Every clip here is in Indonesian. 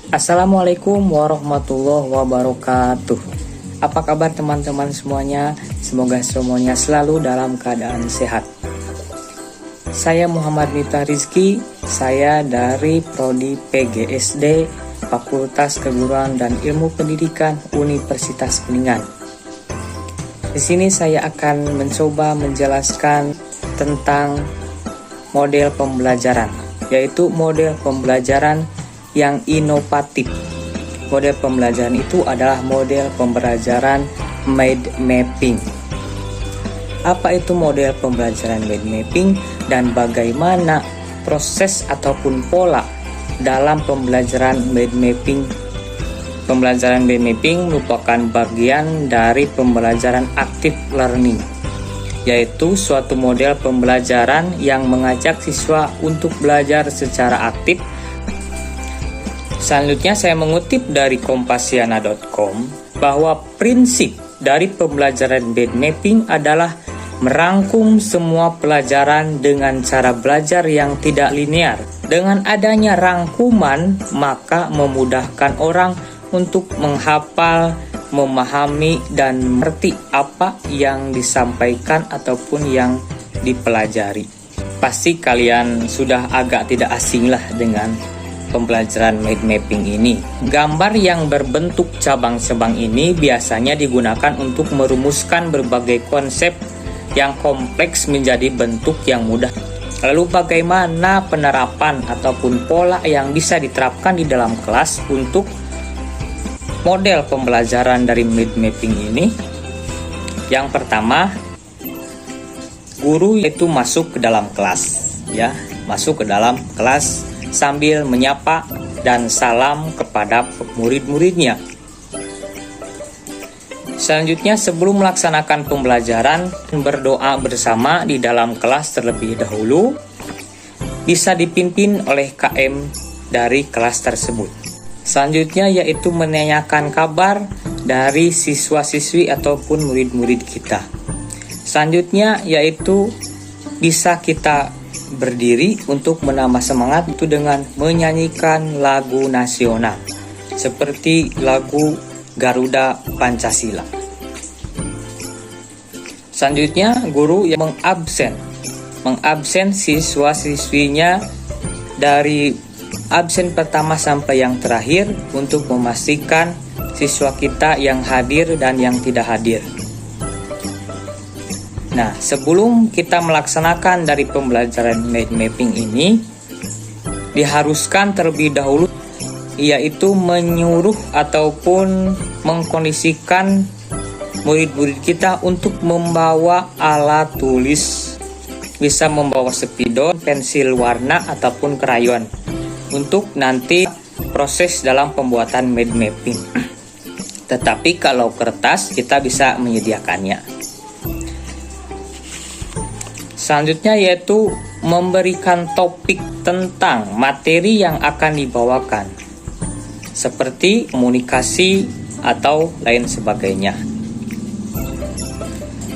Assalamualaikum warahmatullahi wabarakatuh. Apa kabar teman-teman semuanya? Semoga semuanya selalu dalam keadaan sehat. Saya Muhammad Miftah Rizky, saya dari Prodi PGSD Fakultas Keguruan dan Ilmu Pendidikan Universitas Kuningan. Di sini saya akan mencoba menjelaskan tentang model pembelajaran, yaitu model pembelajaran yang inovatif. Model pembelajaran itu adalah model pembelajaran mind mapping. Apa itu model pembelajaran mind mapping dan bagaimana proses ataupun pola dalam pembelajaran mind mapping? Pembelajaran mind mapping merupakan bagian dari pembelajaran active learning, yaitu suatu model pembelajaran yang mengajak siswa untuk belajar secara aktif. Selanjutnya saya mengutip dari kompasiana.com bahwa prinsip dari pembelajaran mind mapping adalah merangkum semua pelajaran dengan cara belajar yang tidak linear. Dengan adanya rangkuman, maka memudahkan orang untuk menghafal, memahami, dan mengerti apa yang disampaikan ataupun yang dipelajari. Pasti kalian sudah agak tidak asing lah dengan pembelajaran mind mapping ini. Gambar yang berbentuk cabang-cabang ini biasanya digunakan untuk merumuskan berbagai konsep yang kompleks menjadi bentuk yang mudah. Lalu bagaimana penerapan ataupun pola yang bisa diterapkan di dalam kelas untuk model pembelajaran dari mind mapping ini? Yang pertama, guru itu masuk ke dalam kelas, ya, masuk ke dalam kelas sambil menyapa dan salam kepada murid-muridnya. Selanjutnya, sebelum melaksanakan pembelajaran, berdoa bersama di dalam kelas terlebih dahulu, bisa dipimpin oleh KM dari kelas tersebut. Selanjutnya yaitu menanyakan kabar dari siswa-siswi ataupun murid-murid kita. Selanjutnya yaitu bisa kita berdiri untuk menambah semangat itu dengan menyanyikan lagu nasional seperti lagu Garuda Pancasila. Selanjutnya guru yang mengabsen siswa-siswinya dari absen pertama sampai yang terakhir untuk memastikan siswa kita yang hadir dan yang tidak hadir. Nah, sebelum kita melaksanakan dari pembelajaran mind mapping ini, diharuskan terlebih dahulu yaitu menyuruh ataupun mengkondisikan murid-murid kita untuk membawa alat tulis, bisa membawa spidol, pensil warna ataupun krayon untuk nanti proses dalam pembuatan mind mapping. Tetapi kalau kertas kita bisa menyediakannya. Selanjutnya yaitu memberikan topik tentang materi yang akan dibawakan, seperti komunikasi atau lain sebagainya.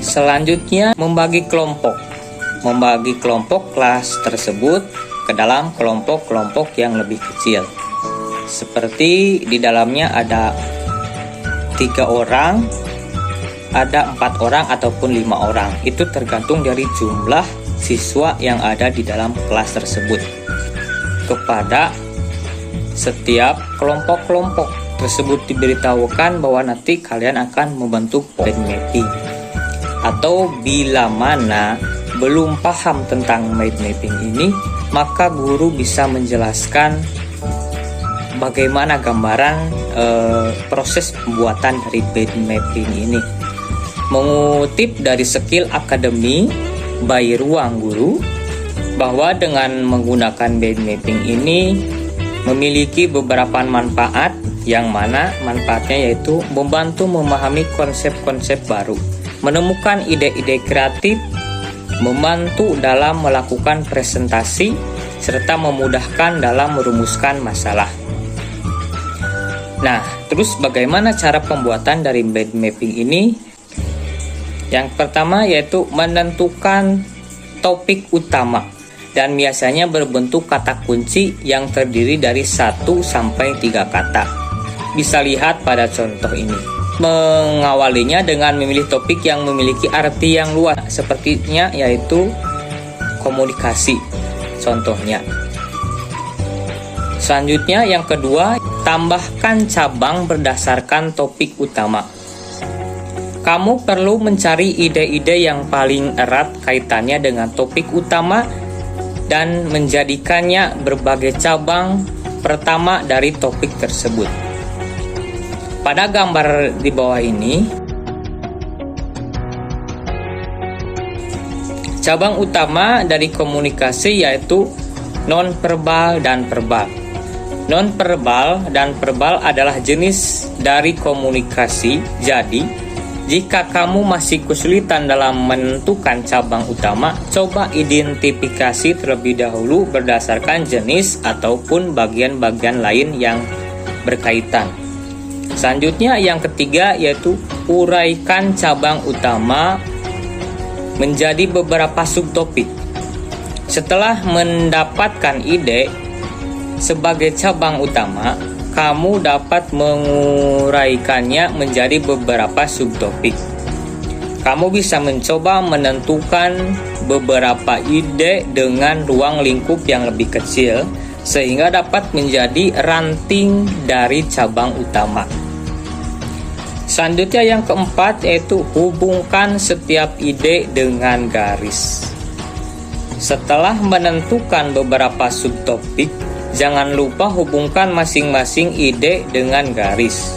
Selanjutnya membagi kelompok kelas tersebut ke dalam kelompok-kelompok yang lebih kecil. Seperti di dalamnya ada 3 orang, ada 4 orang ataupun 5 orang. Itu tergantung dari jumlah siswa yang ada di dalam kelas tersebut. Kepada setiap kelompok-kelompok tersebut diberitahukan bahwa nanti kalian akan membentuk mind mapping. Atau bila mana belum paham tentang mind mapping ini, maka guru bisa menjelaskan bagaimana gambaran proses pembuatan dari mind mapping ini. Mengutip dari Skill Academy by Ruang Guru, bahwa dengan menggunakan mind mapping ini memiliki beberapa manfaat, yang mana manfaatnya yaitu membantu memahami konsep-konsep baru, menemukan ide-ide kreatif, membantu dalam melakukan presentasi, serta memudahkan dalam merumuskan masalah. Nah, terus bagaimana cara pembuatan dari mind mapping ini? Yang pertama yaitu menentukan topik utama. dan biasanya berbentuk kata kunci yang terdiri dari 1 sampai 3 kata. Bisa lihat pada contoh ini. Mengawalinya dengan memilih topik yang memiliki arti yang luas, sepertinya yaitu komunikasi. Contohnya. Selanjutnya yang kedua, tambahkan cabang berdasarkan topik utama. Kamu perlu mencari ide-ide yang paling erat kaitannya dengan topik utama dan menjadikannya berbagai cabang pertama dari topik tersebut. Pada gambar di bawah ini, cabang utama dari komunikasi yaitu nonverbal dan verbal. Nonverbal dan verbal adalah jenis dari komunikasi. Jadi, jika kamu masih kesulitan dalam menentukan cabang utama, coba identifikasi terlebih dahulu berdasarkan jenis ataupun bagian-bagian lain yang berkaitan. Selanjutnya yang ketiga yaitu uraikan cabang utama menjadi beberapa subtopik. Setelah mendapatkan ide sebagai cabang utama, kamu dapat menguraikannya menjadi beberapa subtopik. Kamu bisa mencoba menentukan beberapa ide dengan ruang lingkup yang lebih kecil, sehingga dapat menjadi ranting dari cabang utama. Selanjutnya yang keempat yaitu hubungkan setiap ide dengan garis. Setelah menentukan beberapa subtopik, jangan lupa hubungkan masing-masing ide dengan garis.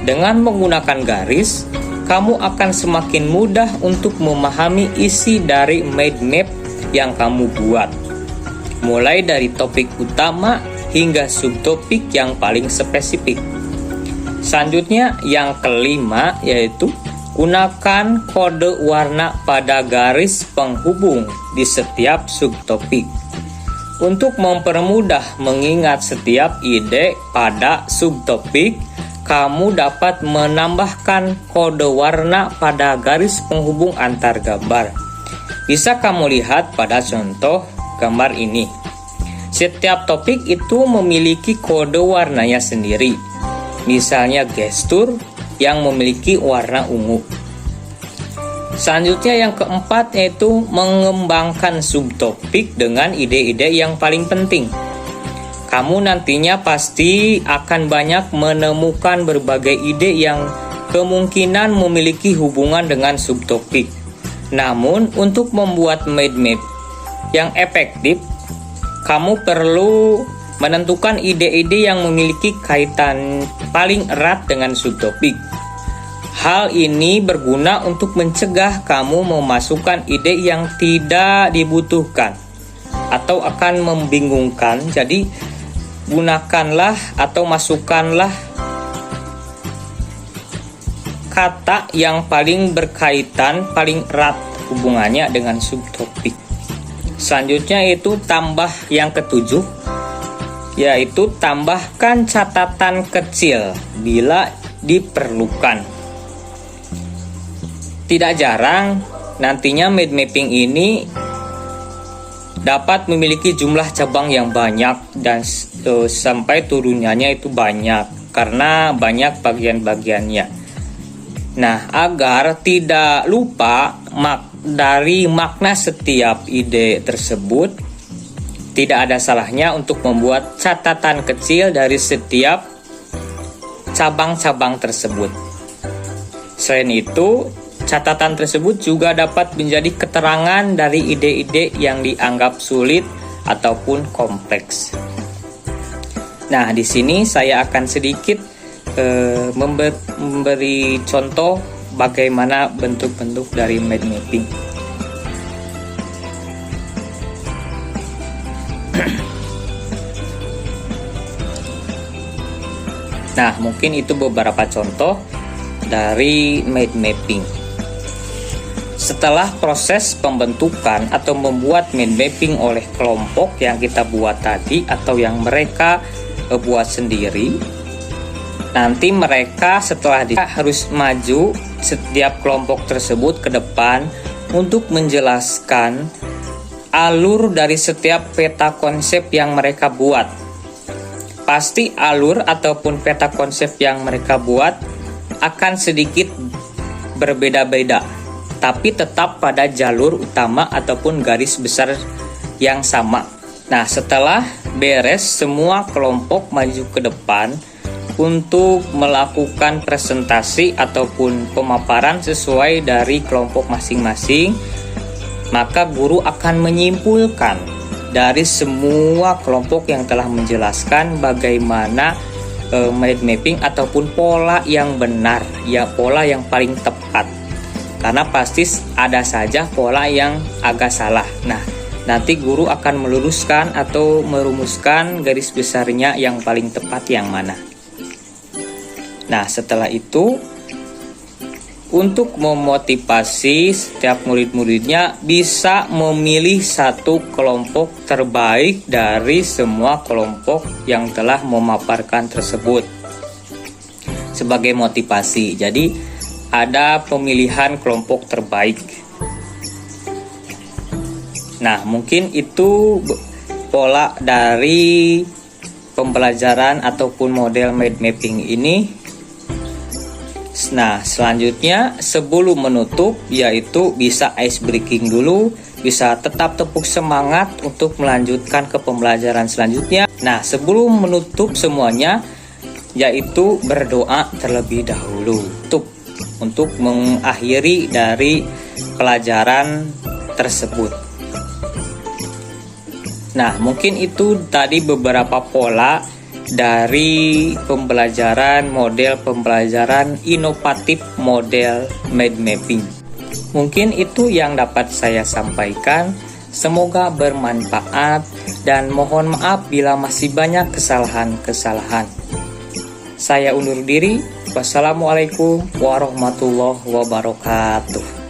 Dengan menggunakan garis, kamu akan semakin mudah untuk memahami isi dari mind map yang kamu buat. Mulai dari topik utama hingga subtopik yang paling spesifik. Selanjutnya yang kelima yaitu gunakan kode warna pada garis penghubung di setiap subtopik. Untuk mempermudah mengingat setiap ide pada subtopik, kamu dapat menambahkan kode warna pada garis penghubung antar gambar. Bisa kamu lihat pada contoh gambar ini. Setiap topik itu memiliki kode warnanya sendiri. Misalnya gestur yang memiliki warna ungu. Selanjutnya yang keempat yaitu mengembangkan subtopik dengan ide-ide yang paling penting. Kamu nantinya pasti akan banyak menemukan berbagai ide yang kemungkinan memiliki hubungan dengan subtopik. Namun untuk membuat mind map yang efektif, kamu perlu menentukan ide-ide yang memiliki kaitan paling erat dengan subtopik. Hal ini berguna untuk mencegah kamu memasukkan ide yang tidak dibutuhkan atau akan membingungkan. Jadi, gunakanlah atau masukkanlah kata yang paling berkaitan, paling erat hubungannya dengan subtopik. Selanjutnya itu tambah yang ketujuh, yaitu tambahkan catatan kecil bila diperlukan. Tidak jarang nantinya mind mapping ini dapat memiliki jumlah cabang yang banyak dan sampai turunannya itu banyak karena banyak bagian-bagiannya. Nah, agar tidak lupa dari makna setiap ide tersebut, tidak ada salahnya untuk membuat catatan kecil dari setiap cabang-cabang tersebut. Selain itu, catatan tersebut juga dapat menjadi keterangan dari ide-ide yang dianggap sulit ataupun kompleks. Nah, di sini saya akan sedikit memberi contoh bagaimana bentuk-bentuk dari mind mapping. Nah, mungkin itu beberapa contoh dari mind mapping. Setelah proses pembentukan atau membuat mind mapping oleh kelompok yang kita buat tadi atau yang mereka buat sendiri, nanti mereka setelah harus maju setiap kelompok tersebut ke depan untuk menjelaskan alur dari setiap peta konsep yang mereka buat. Pasti alur ataupun peta konsep yang mereka buat akan sedikit berbeda-beda, tapi tetap pada jalur utama ataupun garis besar yang sama. Nah, setelah beres, semua kelompok maju ke depan untuk melakukan presentasi ataupun pemaparan sesuai dari kelompok masing-masing. Maka guru akan menyimpulkan dari semua kelompok yang telah menjelaskan bagaimana mind mapping ataupun pola yang benar, ya pola yang paling tepat. Karena pasti ada saja pola yang agak salah. Nah, nanti guru akan meluruskan atau merumuskan garis besarnya yang paling tepat yang mana. Nah, setelah itu untuk memotivasi setiap murid-muridnya bisa memilih satu kelompok terbaik dari semua kelompok yang telah memaparkan tersebut sebagai motivasi. Jadi ada pemilihan kelompok terbaik. Nah, mungkin itu pola dari pembelajaran ataupun model mind mapping ini. Nah, selanjutnya sebelum menutup, yaitu bisa ice breaking dulu, bisa tetap tepuk semangat untuk melanjutkan ke pembelajaran selanjutnya. Nah, sebelum menutup semuanya, yaitu berdoa terlebih dahulu untuk mengakhiri dari pelajaran tersebut. Nah, mungkin itu tadi beberapa pola dari pembelajaran model pembelajaran inovatif model mind mapping. Mungkin itu yang dapat saya sampaikan. Semoga bermanfaat dan mohon maaf bila masih banyak kesalahan-kesalahan. Saya undur diri. Wassalamualaikum warahmatullahi wabarakatuh.